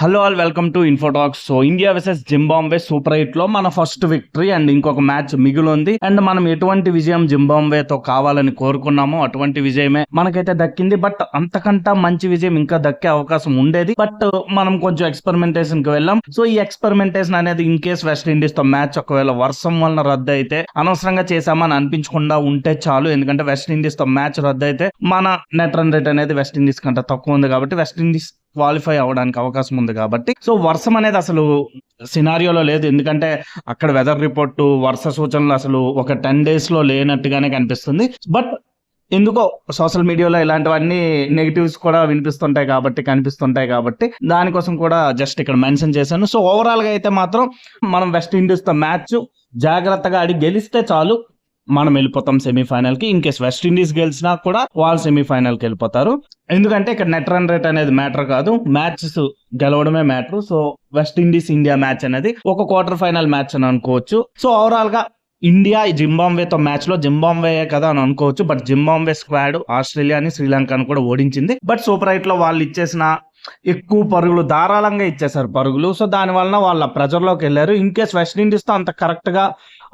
Hello all, welcome to ఇన్ఫోటాక్స్. So India versus Zimbabwe super 8 లో మన first victory and ఇంకొక match మిగిలింది. And మనం ఎటువంటి విజయం జింబాబ్వేతో కావాలని కోరుకున్నామో అటువంటి విజయమే మనకైతే దక్కింది. బట్ అంతకంటే మంచి విజయం ఇంకా దక్కే అవకాశం ఉండేది. బట్ మనం కొంచెం ఎక్స్పెరిమెంటేషన్ కి వెళ్ళాం. సో ఈ ఎక్స్పెరిమెంటేషన్ అనేది ఇన్ కేస్ వెస్ట్ ఇండీస్ తో మ్యాచ్ ఒకవేళ వర్షం వలన రద్దు అయితే అనవసరంగా చేశామని అనిపించకుండా ఉంటే చాలు. ఎందుకంటే వెస్ట్ ఇండీస్ తో మ్యాచ్ రద్దు అయితే మన నెట్ రన్ రేట్ అనేది వెస్ట్ ఇండీస్ కంటే తక్కువ ఉంది కాబట్టి వెస్ట్ ఇండీస్ క్వాలిఫై అవ్వడానికి అవకాశం ఉంది కాబట్టి సో వర్షం అనేది అసలు సినారియోలో లేదు. ఎందుకంటే అక్కడ వెదర్ రిపోర్టు వర్ష సూచనలు అసలు ఒక 10 days లో లేనట్టుగానే కనిపిస్తుంది. బట్ ఎందుకో సోషల్ మీడియాలో ఇలాంటివన్నీ నెగిటివ్స్ కూడా కనిపిస్తుంటాయి కాబట్టి దానికోసం కూడా జస్ట్ ఇక్కడ మెన్షన్ చేశాను. సో ఓవరాల్ గా అయితే మాత్రం మనం వెస్ట్ ఇండీస్ తో మ్యాచ్ జాగ్రత్తగా ఆడి గెలిస్తే చాలు, మనం వెళ్ళిపోతాం సెమీఫైనల్ కి. ఇన్ కేస్ వెస్ట్ ఇండీస్ గెలిచినా కూడా వాళ్ళు సెమీఫైనల్ కి వెళ్ళిపోతారు. ఎందుకంటే ఇక్కడ నెట్ రన్ రేట్ అనేది మ్యాటర్ కాదు, మ్యాచెస్ గెలవడమే matter. So West Indies India match అనేది ఒక క్వార్టర్ ఫైనల్ మ్యాచ్ అని అనుకోవచ్చు. సో ఓవరాల్ గా ఇండియా జింబాబ్వేతో మ్యాచ్ లో జింబాబ్వే కదా అని అనుకోవచ్చు. బట్ జింబాబ్వే స్క్వాడ్ ఆస్ట్రేలియాని శ్రీలంకను కూడా ఓడించింది. బట్ సూపర్ 8 లో వాళ్ళు ఇచ్చేసిన ఎక్కువ పరుగులు ధారాళంగా ఇచ్చేసారు పరుగులు. సో దాని వలన వాళ్ళ ప్రెజర్లోకి వెళ్ళారు. ఇన్ కేస్ వెస్ట్ ఇండీస్ తో అంత కరెక్ట్ గా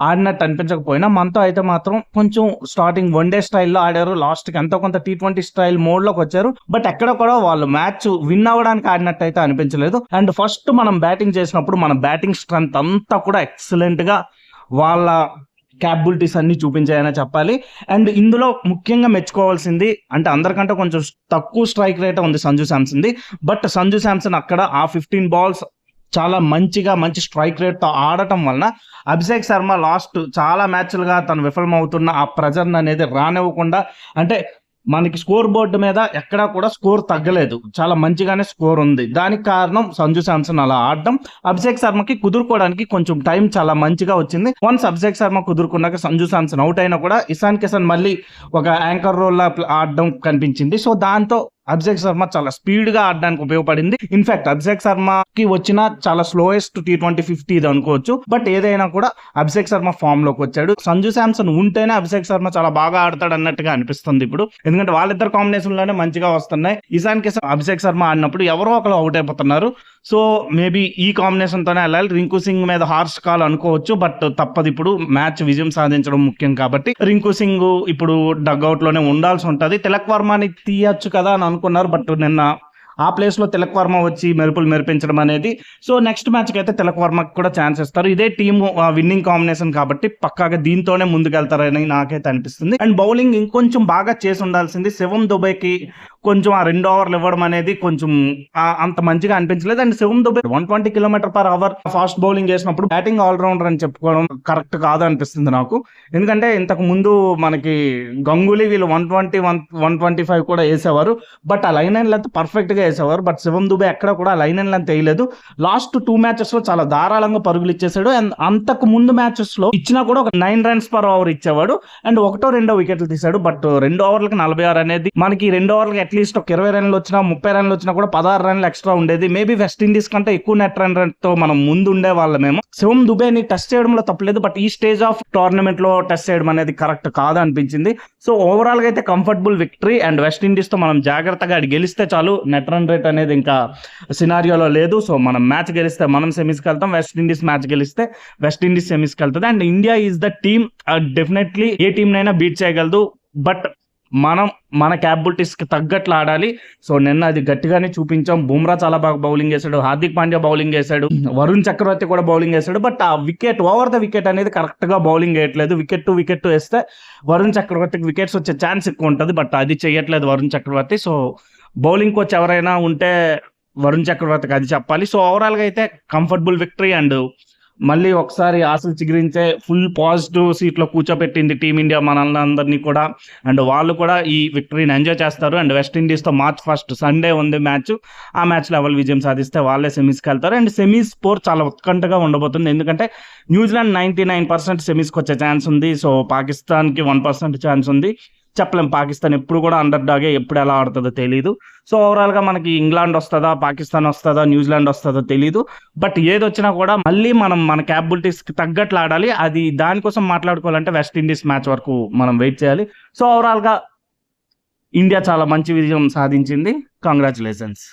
ఆడినట్టు అనిపించకపోయినా మనతో అయితే మాత్రం కొంచెం స్టార్టింగ్ వన్డే స్టైల్లో ఆడారు. లాస్ట్ కి ఎంతో కొంత T20 స్టైల్ మోడ్ లోకి వచ్చారు. బట్ ఎక్కడ కూడా వాళ్ళు మ్యాచ్ విన్ అవ్వడానికి ఆడినట్టు అయితే అనిపించలేదు. అండ్ ఫస్ట్ మనం బ్యాటింగ్ చేసినప్పుడు మన బ్యాటింగ్ స్ట్రెంత్ అంతా కూడా ఎక్సలెంట్ గా వాళ్ళ క్యాపబిలిటీస్ అన్ని చూపించాయని చెప్పాలి. అండ్ ఇందులో ముఖ్యంగా మెచ్చుకోవాల్సింది అంటే అందరికంటే కొంచెం తక్కువ స్ట్రైక్ రేట్ ఉంది సంజు శాంసన్ది. బట్ సంజు శాంసన్ అక్కడ ఆ 15 balls చాలా మంచి స్ట్రైక్ రేట్ తో ఆడటం వలన అభిషేక్ శర్మ లాస్ట్ చాలా మ్యాచ్లుగా తను విఫలమవుతున్న ఆ ప్రెజర్ అనేది రానివ్వకుండా, అంటే మనకి స్కోర్ బోర్డు మీద ఎక్కడా కూడా స్కోర్ తగ్గలేదు, చాలా మంచిగానే స్కోర్ ఉంది. దానికి కారణం సంజు శాంసన్ అలా ఆడడం. అభిషేక్ శర్మకి కుదురుకోవడానికి కొంచెం టైం చాలా మంచిగా వచ్చింది. వన్స్ అభిషేక్ శర్మ కుదురుకున్నాక సంజు శాంసన్ అవుట్ అయినా కూడా ఇషాన్ కిషన్ మళ్ళీ ఒక యాంకర్ రోల్ లా ఆడడం కనిపించింది. సో దాంతో అభిషేక్ శర్మ చాలా స్పీడ్ గా ఆడడానికి ఉపయోగపడింది. ఇన్ఫాక్ట్ అభిషేక్ శర్మకి వచ్చిన చాలా స్లోయెస్ట్ T20 50 ఇది అనుకోవచ్చు. బట్ ఏదైనా కూడా అభిషేక్ శర్మ ఫామ్ లోకి వచ్చాడు. సంజు శాంసన్ ఉంటేనే అభిషేక్ శర్మ చాలా బాగా ఆడతాడు అన్నట్టుగా అనిపిస్తుంది ఇప్పుడు. ఎందుకంటే వాళ్ళిద్దరు కాంబినేషన్ లోనే మంచిగా వస్తున్నాయి. ఇషాన్ కిషన్ అభిషేక్ శర్మ ఆడినప్పుడు ఎవరో ఒకరు అవుట్ అయిపోతున్నారు. సో మేబీ ఈ కాంబినేషన్ తోనే వెళ్ళాలి. రింకు సింగ్ మీద హార్ష్ కాల్ అనుకోవచ్చు, బట్ తప్పదు. ఇప్పుడు మ్యాచ్ విజయం సాధించడం ముఖ్యం కాబట్టి రింకు సింగ్ ఇప్పుడు డగ్అవుట్ లోనే ఉండాల్సి ఉంటది. తిలక్ వర్మని తీయచ్చు కదా అని అనుకున్నారు, బట్ నిన్న ఆ ప్లేస్ లో తిలక్ వర్మ వచ్చి మెరుపులు మెరిపించడం అనేది. సో నెక్స్ట్ మ్యాచ్ కి అయితే తిలక్ వర్మకి కూడా ఛాన్స్ ఇస్తారు. ఇదే టీమ్ విన్నింగ్ కాంబినేషన్ కాబట్టి పక్కాగా దీంతోనే ముందుకెళ్తారని నాకైతే అనిపిస్తుంది. అండ్ బౌలింగ్ ఇంకొంచెం బాగా చేసి ఉండాల్సింది. శివం దుబేకి కొంచెం ఆ 2 overs ఇవ్వడం అనేది కొంచెం అంత మంచిగా అనిపించలేదు. And Shivam Dube 120 km/h fast bowling చేసినప్పుడు బ్యాటింగ్ ఆల్రౌండర్ అని చెప్పుకోవడం కరెక్ట్ కాదు అనిపిస్తుంది నాకు. ఎందుకంటే ఇంతకు ముందు మనకి గంగూలీ వీళ్ళు 120, 125 కూడా వేసేవారు. బట్ ఆ లైన్ అండ్ లెంత్ పర్ఫెక్ట్ గా వేసేవారు. బట్ శివం దుబే ఎక్కడ కూడా లైన్ అండ్ లెంత్ వేయలేదు. లాస్ట్ 2 matches లో చాలా ధారాళంగా పరుగులు ఇచ్చేసాడు. అండ్ అంతకు ముందు మ్యాచెస్ లో ఇచ్చినా కూడా ఒక 9 runs/over ఇచ్చేవాడు. అండ్ 1-2 వికెట్లు తీసాడు. బట్ 2 overలకి 46 అనేది మనకి 2 overలకి అట్లీస్ట్ ఒక 20 runs వచ్చినా 30 runs వచ్చినా కూడా 16 runs ఎక్స్ట్రా ఉండేది. మేబీ వెస్ట్ ఇండీస్ కంటే ఎక్కువ నెట్ రన్ రేట్ తో మనం ముందు ఉండే వాళ్ళమేమో. శివం దుబేని టెస్ట్ చేయడంలో తప్పలేదు, బట్ ఈ స్టేజ్ ఆఫ్ టోర్నమెంట్ లో టెస్ట్ చేయడం అనేది కరెక్ట్ కాదు అనిపించింది. సో ఓవరాల్ గా అయితే comfortable victory. And west Indies తో మనం జాగ్రత్తగా గెలిస్తే చాలు, నెట్ రన్ రేట్ అనేది ఇంకా సినారియోలో లేదు. సో మనం మ్యాచ్ గెలిస్తే మనం సెమీస్కి వెళ్తాం, వెస్ట్ ఇండీస్ మ్యాచ్ గెలిస్తే వెస్ట్ ఇండీస్ సెమీస్కి వెళ్తుంది. And India is the team, definitely A team నైనా బీట్ చేయగలదు. బట్ మనం మన క్యాపబిలిటీస్ కి తగ్గట్లు ఆడాలి. సో నిన్న అది గట్టిగానే చూపించాం. బుమ్రా చాలా బాగా బౌలింగ్ చేశాడు, హార్దిక్ పాండ్యా బౌలింగ్ చేశాడు, వరుణ్ చక్రవర్తి కూడా బౌలింగ్ చేశాడు. బట్ ఆ వికెట్ ఓవర్ ద వికెట్ అనేది కరెక్ట్ గా బౌలింగ్ వేయట్లేదు. వికెట్ టు వికెట్ వేస్తే వరుణ్ చక్రవర్తికి వికెట్స్ వచ్చే ఛాన్స్ ఎక్కువ ఉంటుంది, బట్ అది చేయట్లేదు వరుణ్ చక్రవర్తి. సో బౌలింగ్ కోచ్ ఎవరైనా ఉంటే వరుణ్ చక్రవర్తికి అది చెప్పాలి. సో ఓవరాల్ గా అయితే కంఫర్టబుల్ విక్టరీ. అండ్ మళ్ళీ ఒకసారి ఆశలు చిగురించే ఫుల్ పాజిటివ్ సీట్ లో కూర్చోబెట్టింది టీమిండియా మనల్ని కూడా. అండ్ వాళ్ళు కూడా ఈ విక్టరీని ఎంజాయ్ చేస్తారు. అండ్ వెస్ట్ ఇండీస్ తో March 1st సండే ఉంది మ్యాచ్. ఆ మ్యాచ్ లో ఎవరు విజయం సాధిస్తే వాళ్ళే సెమీస్కి వెళ్తారు. అండ్ సెమీస్ స్కోర్ చాలా ఉత్కంఠగా ఉండబోతుంది. ఎందుకంటే న్యూజిలాండ్ 99% సెమీస్కి వచ్చే ఛాన్స్ ఉంది. సో పాకిస్తాన్ కి 1% ఛాన్స్ ఉంది. చెప్పలేం, పాకిస్తాన్ ఎప్పుడు కూడా అండర్ డాగే, ఎప్పుడు ఎలా ఆడుతుందో తెలియదు. సో ఓవరాల్ గా మనకి ఇంగ్లాండ్ వస్తుందా, పాకిస్తాన్ వస్తుందా, న్యూజిలాండ్ వస్తుందో తెలియదు. బట్ ఏది వచ్చినా కూడా మళ్ళీ మనం మన క్యాపబిలిటీస్ కి తగ్గట్లు ఆడాలి. అది దానికోసం మాట్లాడుకోవాలంటే వెస్ట్ ఇండీస్ మ్యాచ్ వరకు మనం వెయిట్ చేయాలి. సో ఓవరాల్ గా ఇండియా చాలా మంచి విజయం సాధించింది. కంగ్రాచులేషన్స్.